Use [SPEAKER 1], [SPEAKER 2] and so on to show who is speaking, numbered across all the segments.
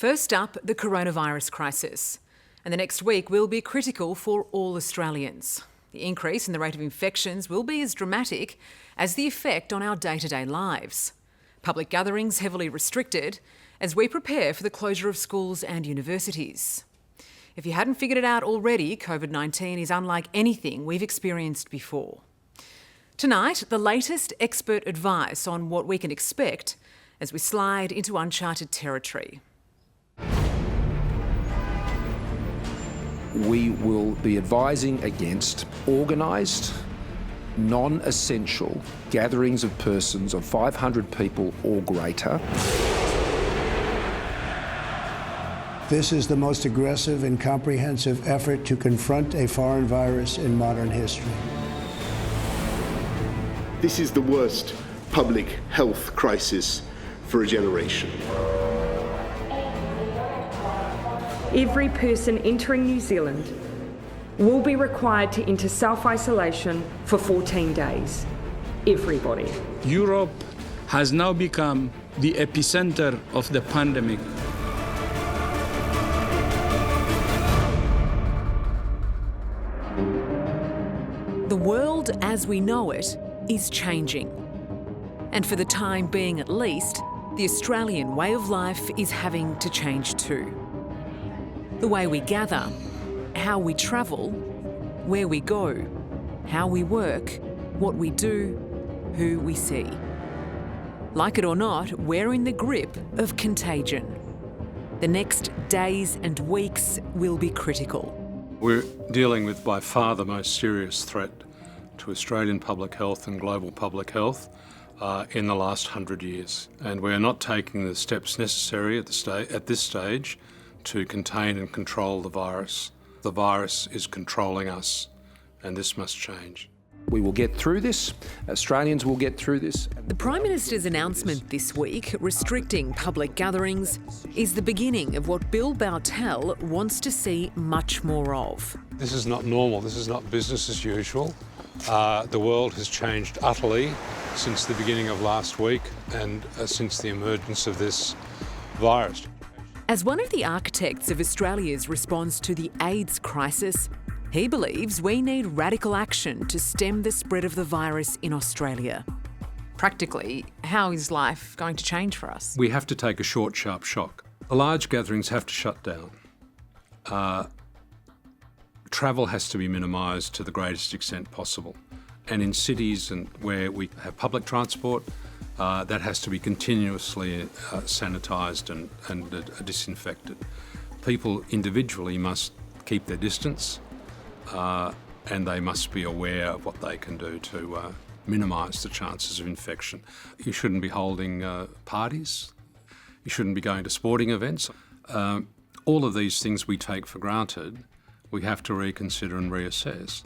[SPEAKER 1] First up, the coronavirus crisis. And the next week will be critical for all Australians. The increase in the rate of infections will be as dramatic as the effect on our day-to-day lives. Public gatherings heavily restricted as we prepare for the closure of schools and universities. If you hadn't figured it out already, COVID-19 is unlike anything we've experienced before. Tonight, the latest expert advice on what we can expect as we slide into uncharted territory.
[SPEAKER 2] We will be advising against organised, non-essential gatherings of persons of 500 people or greater.
[SPEAKER 3] This is the most aggressive and comprehensive effort to confront a foreign virus in modern history.
[SPEAKER 4] This is the worst public health crisis for a generation.
[SPEAKER 5] Every person entering New Zealand will be required to enter self-isolation for 14 days. Everybody.
[SPEAKER 6] Europe has now become the epicenter of the pandemic.
[SPEAKER 1] The world as we know it is changing. And for the time being at least, the Australian way of life is having to change too. The way we gather, how we travel, where we go, how we work, what we do, who we see. Like it or not, we're in the grip of contagion. The next days and weeks will be critical.
[SPEAKER 7] We're dealing with by far the most serious threat to Australian public health and global public health in the last 100 years. And we're not taking the steps necessary at this stage to contain and control the virus. The virus is controlling us, and this must change.
[SPEAKER 2] We will get through this. Australians will get through this.
[SPEAKER 1] The Prime Minister's announcement this week restricting public gatherings is the beginning of what Bill Bartlett wants to see much more of.
[SPEAKER 7] This is not normal. This is not business as usual. The world has changed utterly since the beginning of last week and since the emergence of this virus.
[SPEAKER 1] As one of the architects of Australia's response to the AIDS crisis, he believes we need radical action to stem the spread of the virus in Australia. Practically, how is life going to change for us?
[SPEAKER 7] We have to take a short, sharp shock. The large gatherings have to shut down. Travel has to be minimised to the greatest extent possible. And in cities and where we have public transport, that has to be continuously sanitised and disinfected. People individually must keep their distance and they must be aware of what they can do to minimise the chances of infection. You shouldn't be holding parties. You shouldn't be going to sporting events. All of these things we take for granted, we have to reconsider and reassess.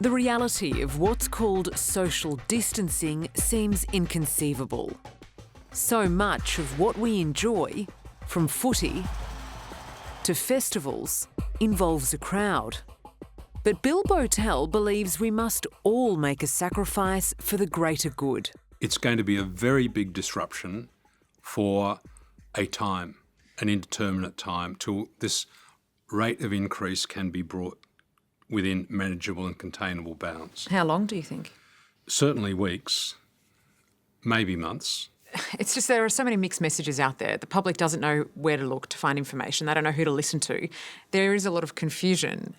[SPEAKER 1] The reality of what's called social distancing seems inconceivable. So much of what we enjoy, from footy to festivals, involves a crowd. But Bill Bartlett believes we must all make a sacrifice for the greater good.
[SPEAKER 7] It's going to be a very big disruption for a time, an indeterminate time, till this rate of increase can be brought within manageable and containable bounds.
[SPEAKER 1] How long do you think?
[SPEAKER 7] Certainly weeks, maybe months.
[SPEAKER 1] It's just there are so many mixed messages out there. The public doesn't know where to look to find information. They don't know who to listen to. There is a lot of confusion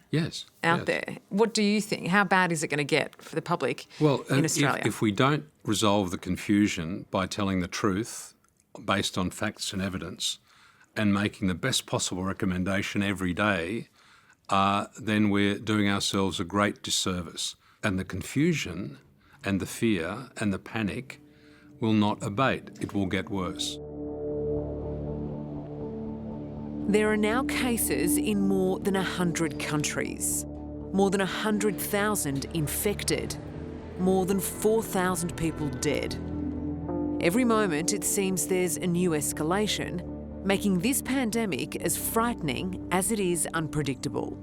[SPEAKER 1] out there. What do you think? How bad is it going to get for the public in Australia?
[SPEAKER 7] If we don't resolve the confusion by telling the truth based on facts and evidence and making the best possible recommendation every day, then we're doing ourselves a great disservice. And the confusion and the fear and the panic will not abate. It will get worse.
[SPEAKER 1] There are now cases in more than 100 countries, more than 100,000 infected, more than 4,000 people dead. Every moment it seems there's a new escalation, making this pandemic as frightening as it is unpredictable.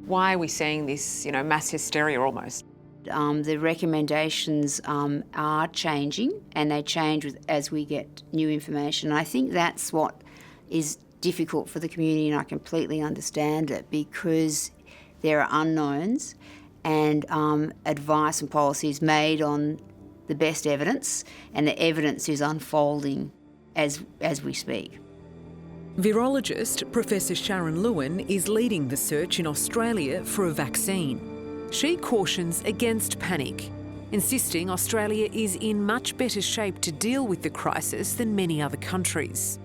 [SPEAKER 1] Why are we seeing this, mass hysteria almost?
[SPEAKER 8] The recommendations are changing, and they change as we get new information. I think that's what is difficult for the community, and I completely understand it, because there are unknowns and advice and policies made on the best evidence, and the evidence is unfolding as we speak.
[SPEAKER 1] Virologist Professor Sharon Lewin is leading the search in Australia for a vaccine. She cautions against panic, insisting Australia is in much better shape to deal with the crisis than many other countries.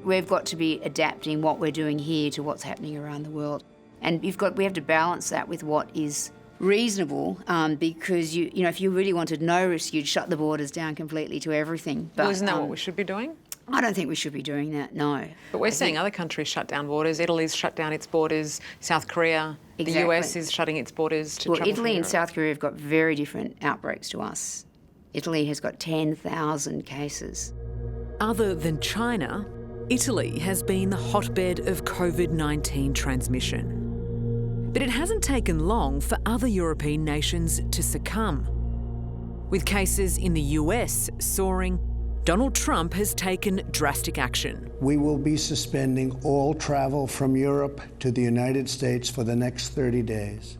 [SPEAKER 8] We've got to be adapting what we're doing here to what's happening around the world. And we have to balance that with what is reasonable, because you know, if you really wanted no risk, you'd shut the borders down completely to everything. But,
[SPEAKER 1] Well, isn't that what we should be doing?
[SPEAKER 8] I don't think we should be doing that, no.
[SPEAKER 1] But we're seeing other countries shut down borders. Italy's shut down its borders, South Korea,
[SPEAKER 8] Exactly.
[SPEAKER 1] The US is shutting its borders to
[SPEAKER 8] Well,
[SPEAKER 1] travel
[SPEAKER 8] Italy
[SPEAKER 1] from
[SPEAKER 8] and
[SPEAKER 1] Europe.
[SPEAKER 8] South Korea have got very different outbreaks to us. Italy has got 10,000 cases.
[SPEAKER 1] Other than China, Italy has been the hotbed of COVID-19 transmission. But it hasn't taken long for other European nations to succumb. With cases in the US soaring, Donald Trump has taken drastic action.
[SPEAKER 3] We will be suspending all travel from Europe to the United States for the next 30 days.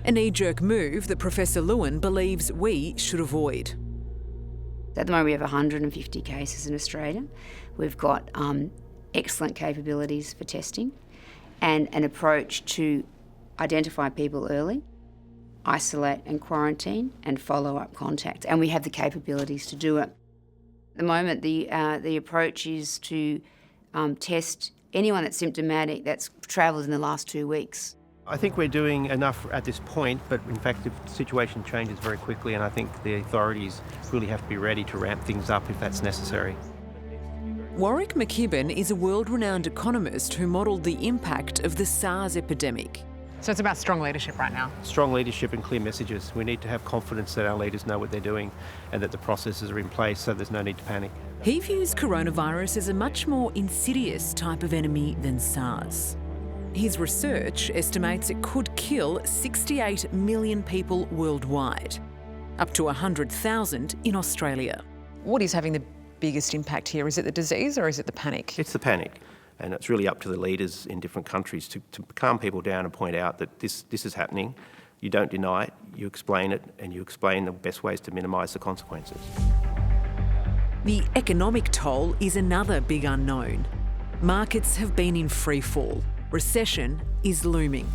[SPEAKER 1] A knee-jerk move that Professor Lewin believes we should avoid.
[SPEAKER 8] At the moment, we have 150 cases in Australia. We've got excellent capabilities for testing and an approach to identify people early, isolate and quarantine, and follow up contacts. And we have the capabilities to do it. At the moment, the approach is to test anyone that's symptomatic that's travelled in the last 2 weeks.
[SPEAKER 9] I think we're doing enough at this point, but in fact the situation changes very quickly, and I think the authorities really have to be ready to ramp things up if that's necessary.
[SPEAKER 1] Warwick McKibben is a world-renowned economist who modelled the impact of the SARS epidemic. So it's about strong leadership right now.
[SPEAKER 9] Strong leadership and clear messages. We need to have confidence that our leaders know what they're doing and that the processes are in place, so there's no need to panic.
[SPEAKER 1] He views coronavirus as a much more insidious type of enemy than SARS. His research estimates it could kill 68 million people worldwide, up to 100,000 in Australia. What is having the biggest impact here? Is it the disease or is it the panic?
[SPEAKER 9] It's the panic, and it's really up to the leaders in different countries to calm people down and point out that this is happening. You don't deny it, you explain it, and you explain the best ways to minimise the consequences.
[SPEAKER 1] The economic toll is another big unknown. Markets have been in free fall. Recession is looming.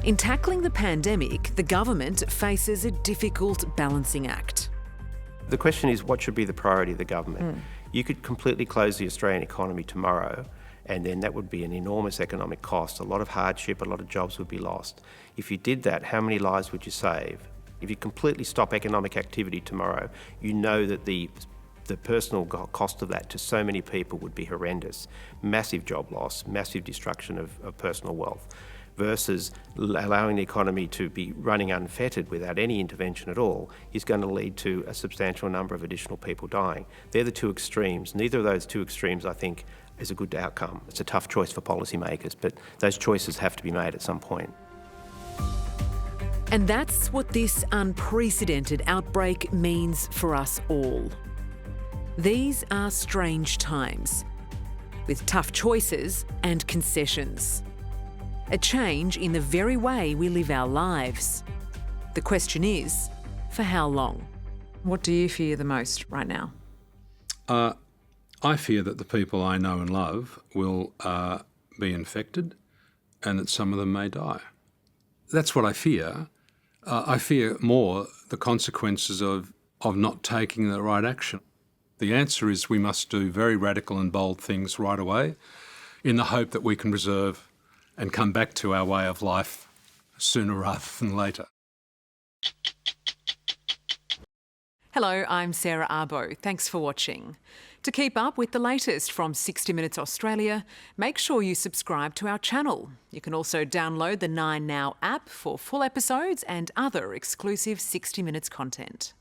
[SPEAKER 1] In tackling the pandemic, the government faces a difficult balancing act.
[SPEAKER 9] The question is, what should be the priority of the government? You could completely close the Australian economy tomorrow, and then that would be an enormous economic cost. A lot of hardship, a lot of jobs would be lost. If you did that, how many lives would you save? If you completely stop economic activity tomorrow, you know that the personal cost of that to so many people would be horrendous. Massive job loss, massive destruction of personal wealth, versus allowing the economy to be running unfettered without any intervention at all is going to lead to a substantial number of additional people dying. They're the two extremes. Neither of those two extremes, I think, is a good outcome. It's a tough choice for policymakers, but those choices have to be made at some point.
[SPEAKER 1] And that's what this unprecedented outbreak means for us all. These are strange times, with tough choices and concessions. A change in the very way we live our lives. The question is, for how long? What do you fear the most right now?
[SPEAKER 7] I fear that the people I know and love will be infected and that some of them may die. That's what I fear. I fear more the consequences of not taking the right action. The answer is we must do very radical and bold things right away in the hope that we can preserve and come back to our way of life sooner rather than later.
[SPEAKER 1] Hello, I'm Sarah Abo. Thanks for watching. To keep up with the latest from 60 Minutes Australia, make sure you subscribe to our channel. You can also download the 9Now app for full episodes and other exclusive 60 Minutes content.